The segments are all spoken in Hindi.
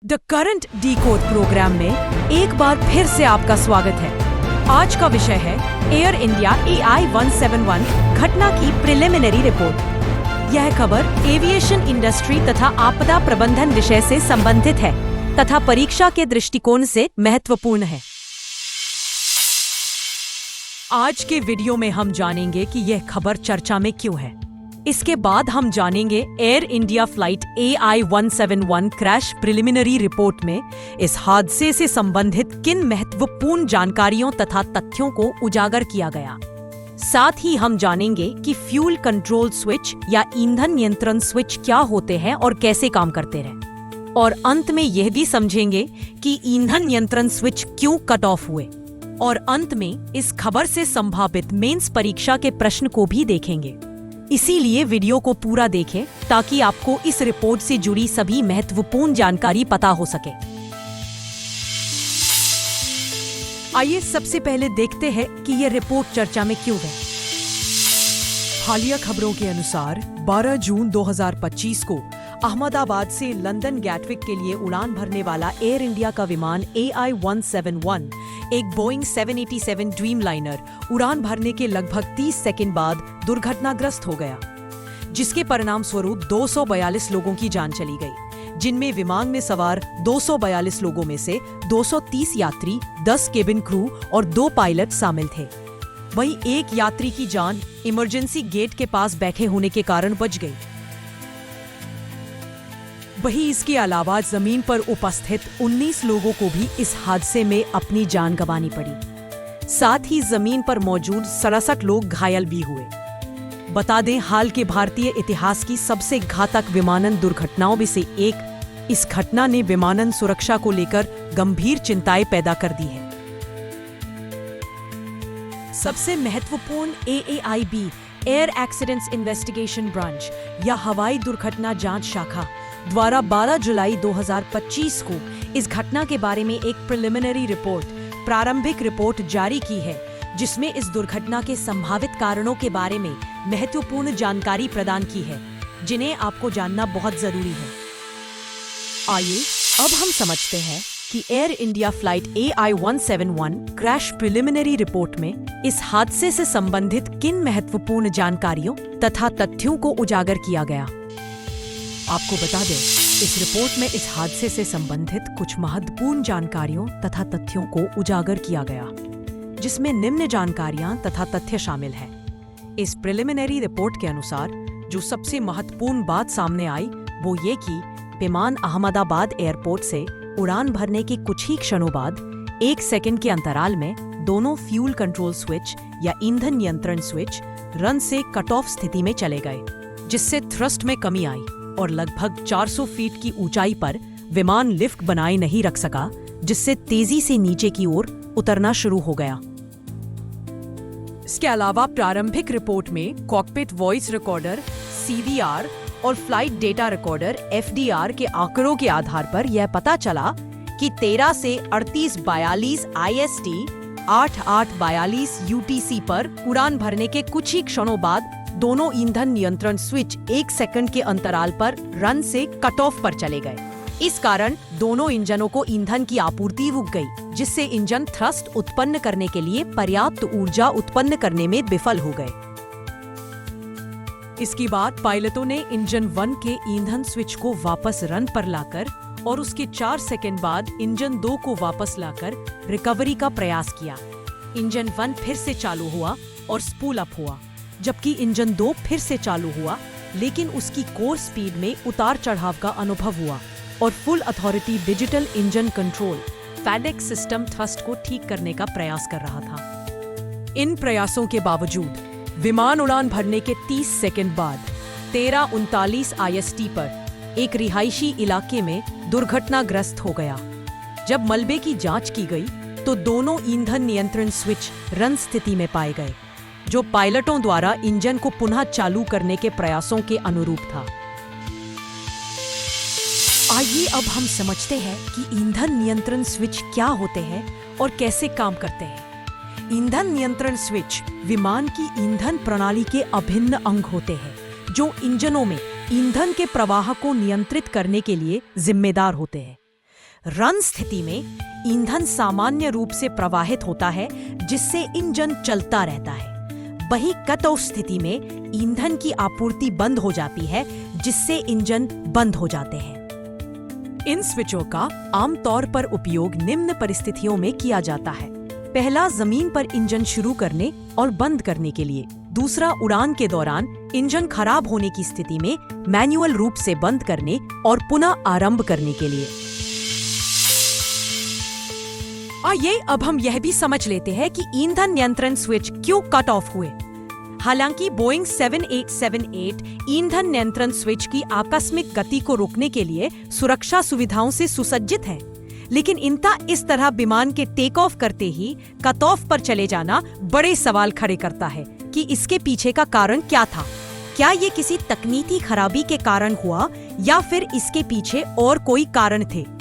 द करंट डीकोड प्रोग्राम में एक बार फिर से आपका स्वागत है। आज का विषय है एयर इंडिया AI-171 घटना की प्रिलिमिनरी रिपोर्ट। यह खबर एविएशन इंडस्ट्री तथा आपदा प्रबंधन विषय से संबंधित है तथा परीक्षा के दृष्टिकोण से महत्वपूर्ण है। आज के वीडियो में हम जानेंगे कि यह खबर चर्चा में क्यों है। इसके बाद हम जानेंगे air India flight AI-171 crash preliminary report में इस हादसे से संबंधित किन महत्वपूर्ण जानकारियों तथा तथ्यों को उजागर किया गया। साथ ही हम जानेंगे कि फ्यूल कंट्रोल स्विच या ईंधन नियंत्रण स्विच क्या होते हैं और कैसे काम करते हैं। और अंत में यह भी समझेंगे कि ईंधन नियंत्रण स्विच क्यों कट ऑफ हुए। और अंत में इस खबर से संभावित मेंस परीक्षा के प्रश्न को भी देखेंगे। इसीलिए वीडियो को पूरा देखें ताकि आपको इस रिपोर्ट से जुड़ी सभी महत्वपूर्ण जानकारी पता हो सके। आइए सबसे पहले देखते हैं कि यह रिपोर्ट चर्चा में क्यों है। हालिया खबरों के अनुसार 12 जून 2025 को अहमदाबाद से लंदन गैटविक के लिए उड़ान भरने वाला एयर इंडिया का विमान AI-171 एक बोइंग 787 ड्रीमलाइनर उड़ान भरने के लगभग 30 सेकंड बाद दुर्घटनाग्रस्त हो गया, जिसके परिणाम स्वरूप 242 लोगों की जान चली गई, जिनमें विमान में सवार 242 लोगों में से 230 यात्री, 10 केबिन क्रू और 2 पायलट शामिल थे। वहीं एक यात्री की जान इमरजेंसी गेट के पास बैठे होने के कारण बच गई। वहीं इसके अलावा जमीन पर उपस्थित 19 लोगों को भी इस हादसे में अपनी जान गंवानी पड़ी। साथ ही जमीन पर मौजूद 67 लोग घायल भी हुए। बता दें, हाल के भारतीय इतिहास की सबसे घातक विमानन दुर्घटनाओं में से एक इस घटना ने विमानन सुरक्षा को लेकर गंभीर चिंताएं पैदा कर दी है। सबसे महत्वपूर्ण AAIB air accidents investigation branch या हवाई दुर्घटना जांच शाखा द्वारा 12 जुलाई 2025 को इस घटना के बारे में एक प्रिलिमिनरी रिपोर्ट, प्रारंभिक रिपोर्ट जारी की है, जिसमें इस दुर्घटना के संभावित कारणों के बारे में महत्वपूर्ण जानकारी प्रदान की है, जिन्हें आपको जानना बहुत जरूरी है। आइए अब हम समझते हैं कि air India flight AI-171 crash preliminary report में इस हादसे से संबंधित किन महत्वपूर्ण जानकारियों तथा तथ्यों को उजागर किया गया। आपको बता दें, इस रिपोर्ट में इस हादसे से संबंधित कुछ महत्वपूर्ण जानकारियों तथा तथ्यों को उजागर किया गया, जिसमें निम्न जानकारियां तथा तथ्य शामिल हैं। इस प्रिलिमिनरी रिपोर्ट के अनुसार जो सबसे महत्वपूर्ण बात सामने आई वो ये कि विमान अहमदाबाद एयरपोर्ट से उड़ान भरने के कुछ ही क्षणों बाद 1 सेकंड के अंतराल में दोनों फ्यूल कंट्रोल स्विच या ईंधन नियंत्रण स्विच रन से कट ऑफ स्थिति में चले गए, जिससे थ्रस्ट में कमी आई और लगभग 400 फीट की ऊंचाई पर विमान लिफ्ट बनाए नहीं रख सका, जिससे तेजी से नीचे की ओर उतरना शुरू हो गया। इसके अलावा प्रारंभिक रिपोर्ट में कॉकपिट वॉइस रिकॉर्डर CVR और फ्लाइट डेटा रिकॉर्डर FDR के आंकड़ों के आधार पर यह पता चला कि 13 से 38:42 IST 88:42 UTC पर उड़ान भरने के कुछ ही क्षणों बाद दोनों ईंधन नियंत्रण स्विच 1 सेकंड के अंतराल पर रन से कट ऑफ पर चले गए। इस कारण दोनों इंजनों को ईंधन की आपूर्ति रुक गई, जिससे इंजन थ्रस्ट उत्पन्न करने के लिए पर्याप्त ऊर्जा उत्पन्न करने में विफल हो गए। इसके बाद पायलटों ने इंजन 1 के ईंधन स्विच को वापस रन पर लाकर और उसके 4 सेकंड बाद इंजन 2 को वापस लाकर रिकवरी का प्रयास किया। इंजन 1 फिर से चालू हुआ और स्पूल अप हुआ, जबकि इंजन 2 फिर से चालू हुआ, लेकिन उसकी कोर स्पीड में उतार चढ़ाव का अनुभव हुआ और full authority digital engine control FADEC system thrust को ठीक करने का प्रयास कर रहा था। इन प्रयासों के बावजूद विमान उड़ान भरने के 30 सेकंड बाद 13:39 IST पर एक रिहायशी इलाके में दुर्घटनाग्रस्त हो गया। जब मलबे की जांच की गई तो दोनों ईंधन नियंत्रण स्विच रन स्थिति में पाए गए, जो पायलटों द्वारा इंजन को पुनः चालू करने के प्रयासों के अनुरूप था। आइए अब हम समझते हैं कि ईंधन नियंत्रण स्विच क्या होते हैं और कैसे काम करते हैं। ईंधन नियंत्रण स्विच विमान की ईंधन प्रणाली के अभिन्न अंग होते हैं, जो इंजनों में ईंधन के प्रवाह को नियंत्रित करने के लिए जिम्मेदार होते हैं। रन स्थिति में ईंधन सामान्य रूप से प्रवाहित होता है, जिससे इंजन चलता रहता है। वहीं कट ऑफ स्थिति में ईंधन की आपूर्ति बंद हो जाती है, जिससे इंजन बंद हो जाते हैं। इन स्विचों का आमतौर पर उपयोग निम्न परिस्थितियों में किया जाता है। पहला, जमीन पर इंजन शुरू करने और बंद करने के लिए। दूसरा, उड़ान के दौरान इंजन खराब होने की स्थिति में मैन्युअल रूप से बंद करने और पुनः आरंभ करने के लिए। आइए अब हम यह भी समझ लेते हैं कि ईंधन नियंत्रण स्विच क्यों कट ऑफ हुए। हालांकि बोइंग 7878 ईंधन नियंत्रण स्विच की आकस्मिक गति को रोकने के लिए सुरक्षा सुविधाओं से सुसज्जित है, लेकिन इनका इस तरह विमान के टेक ऑफ करते ही कट ऑफ पर चले जाना बड़े सवाल खड़े करता है कि इसके पीछे का कारण क्या था। क्या ये किसी तकनीकी खराबी के कारण हुआ या फिर इसके पीछे और कोई कारण थे?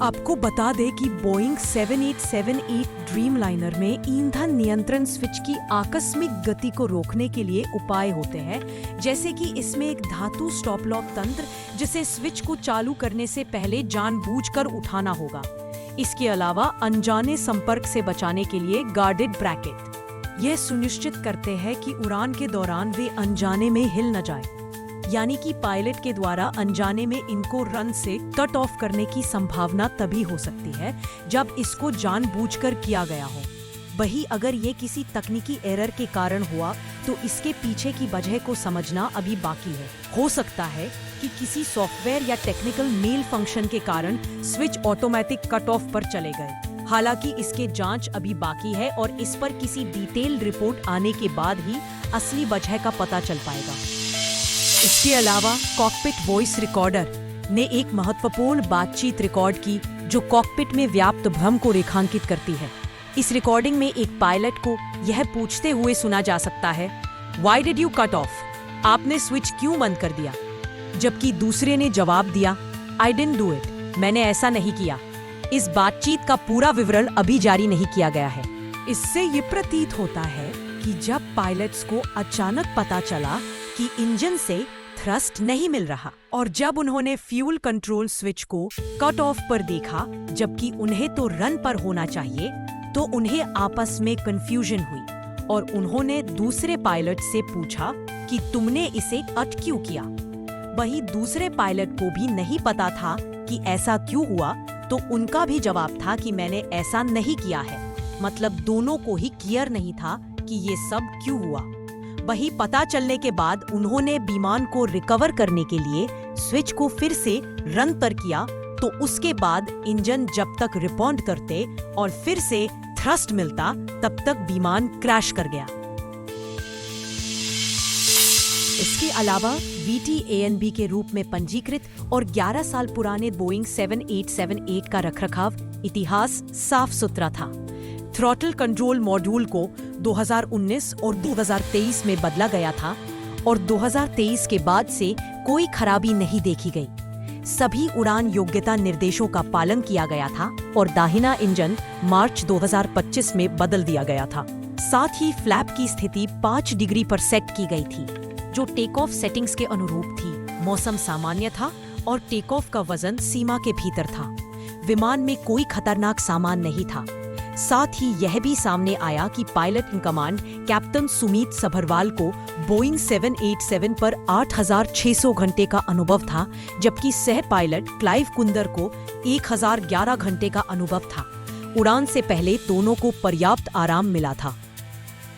आपको बता दें कि बोइंग 7878 ड्रीमलाइनर में ईंधन नियंत्रण स्विच की आकस्मिक गति को रोकने के लिए उपाय होते हैं, जैसे कि इसमें एक धातु स्टॉप लॉक तंत्र, जिसे स्विच को चालू करने से पहले जानबूझकर उठाना होगा। इसके अलावा अनजाने संपर्क से बचाने के लिए गार्डेड ब्रैकेट। यह सुनिश्चित करते हैं कि उड़ान के दौरान वे अनजाने में हिल न जाए, यानी कि पायलट के द्वारा अनजाने में इनको रन से कट ऑफ करने की संभावना तभी हो सकती है जब इसको जानबूझकर किया गया हो। वही अगर ये किसी तकनीकी एरर के कारण हुआ तो इसके पीछे की वजह को समझना अभी बाकी है। हो सकता है कि किसी सॉफ्टवेयर या टेक्निकल मेल फंक्शन के कारण स्विच ऑटोमेटिक कट ऑफ पर चले गए। हालांकि इसके जांच अभी बाकी है और इस पर किसी डिटेल्ड रिपोर्ट आने के बाद ही असली वजह का पता चल पाएगा। इसके अलावा कॉकपिट वॉइस रिकॉर्डर ने एक महत्वपूर्ण बातचीत रिकॉर्ड की, जो कॉकपिट में व्याप्त भ्रम को रेखांकित करती है। इस रिकॉर्डिंग में एक पायलट को यह पूछते हुए सुना जा सकता है, "Why did you cut off?" आपने स्विच क्यों बंद कर दिया? जबकि दूसरे ने जवाब दिया, "I didn't do it." मैंने ऐसा नहीं किया। इस बातचीत का पूरा विवरण अभी जारी नहीं किया गया है। इससे ये प्रतीत होता है कि जब पायलट्स को अचानक पता चला कि इंजन से थ्रस्ट नहीं मिल रहा और जब उन्होंने फ्यूल कंट्रोल स्विच को कट ऑफ पर देखा, जबकि उन्हें तो रन पर होना चाहिए, तो उन्हें आपस में कंफ्यूजन हुई और उन्होंने दूसरे पायलट से पूछा कि तुमने इसे कट क्यों किया। वही दूसरे पायलट को भी नहीं पता था कि ऐसा क्यों हुआ, तो उनका भी जवाब था कि मैंने ऐसा नहीं किया है। मतलब दोनों को ही क्लियर नहीं था कि ये सब क्यों हुआ। वही पता चलने के बाद उन्होंने विमान को रिकवर करने के लिए स्विच को फिर से रन पर किया, तो उसके बाद इंजन जब तक रिस्पॉन्ड करते और फिर से थ्रस्ट मिलता, तब तक विमान क्रैश कर गया। इसके अलावा VTANB के रूप में पंजीकृत और 11 साल पुराने बोइंग 7878 का रखरखाव इतिहास साफ सुथरा था। थ्रॉटल कंट्रोल मॉड्यूल को 2019 और 2023 में बदला गया था और 2023 के बाद से कोई खराबी नहीं देखी गई। सभी उड़ान योग्यता निर्देशों का पालन किया गया था और दाहिना इंजन मार्च 2025 में बदल दिया गया था। साथ ही फ्लैप की स्थिति 5 डिग्री पर सेट की गई थी, जो टेक ऑफ सेटिंग्स के अनुरूप थी। मौसम सामान्य था और टेक ऑफ का वजन सीमा के भीतर था। विमान में कोई खतरनाक सामान नहीं था। साथ ही यह भी सामने आया कि pilot in command captain Sumeet Sabharwal को बोइंग 787 पर 8,600 घंटे का अनुभव था, जबकि सह पायलट क्लाइव कुंदर को 1,011 घंटे का अनुभव था। उड़ान से पहले दोनों को पर्याप्त आराम मिला था।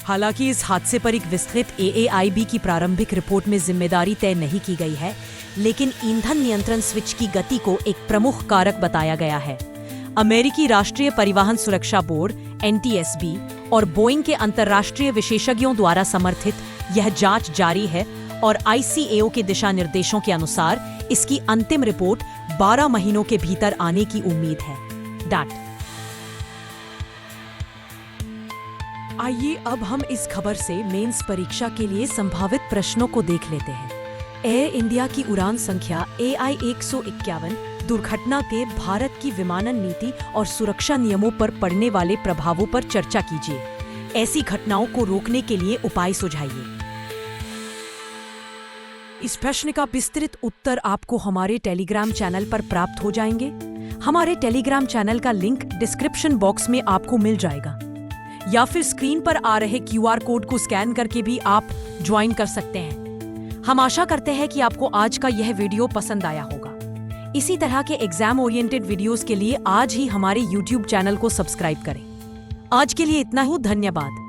हालांकि इस हादसे पर एक विस्तृत AAIB की प्रारंभिक रिपोर्ट में जिम्मेदारी तय नहीं की गई है, लेकिन ईंधन नियंत्रण स्विच की गति को एक प्रमुख कारक बताया गया है। अमेरिकी राष्ट्रीय परिवहन सुरक्षा बोर्ड NTSB और बोइंग के अंतर्राष्ट्रीय विशेषज्ञों द्वारा समर्थित यह जांच जारी है और ICAO के दिशा निर्देशों के अनुसार इसकी अंतिम रिपोर्ट 12 महीनों के भीतर आने की उम्मीद है। आइए अब हम इस खबर से मेंस परीक्षा के लिए संभावित प्रश्नों को देख लेते हैं। एयर इंडिया की उड़ान संख्या AI-151 दुर्घटना के भारत की विमानन नीति और सुरक्षा नियमों पर पड़ने वाले प्रभावों पर चर्चा कीजिए। ऐसी घटनाओं को रोकने के लिए उपाय सुझाइए। इस प्रश्न का विस्तृत उत्तर आपको हमारे टेलीग्राम चैनल पर प्राप्त हो जाएंगे। हमारे टेलीग्राम चैनल का लिंक डिस्क्रिप्शन बॉक्स में आपको मिल जाएगा, या फिर स्क्रीन पर आ रहे QR कोड को स्कैन करके भी आप ज्वाइन कर सकते हैं। हम आशा करते हैं कि आपको आज का यह वीडियो पसंद आया होगा। इसी तरह के एग्जाम ओरिएंटेड वीडियोस के लिए आज ही हमारे YouTube चैनल को सब्सक्राइब करें। आज के लिए इतना ही, धन्यवाद।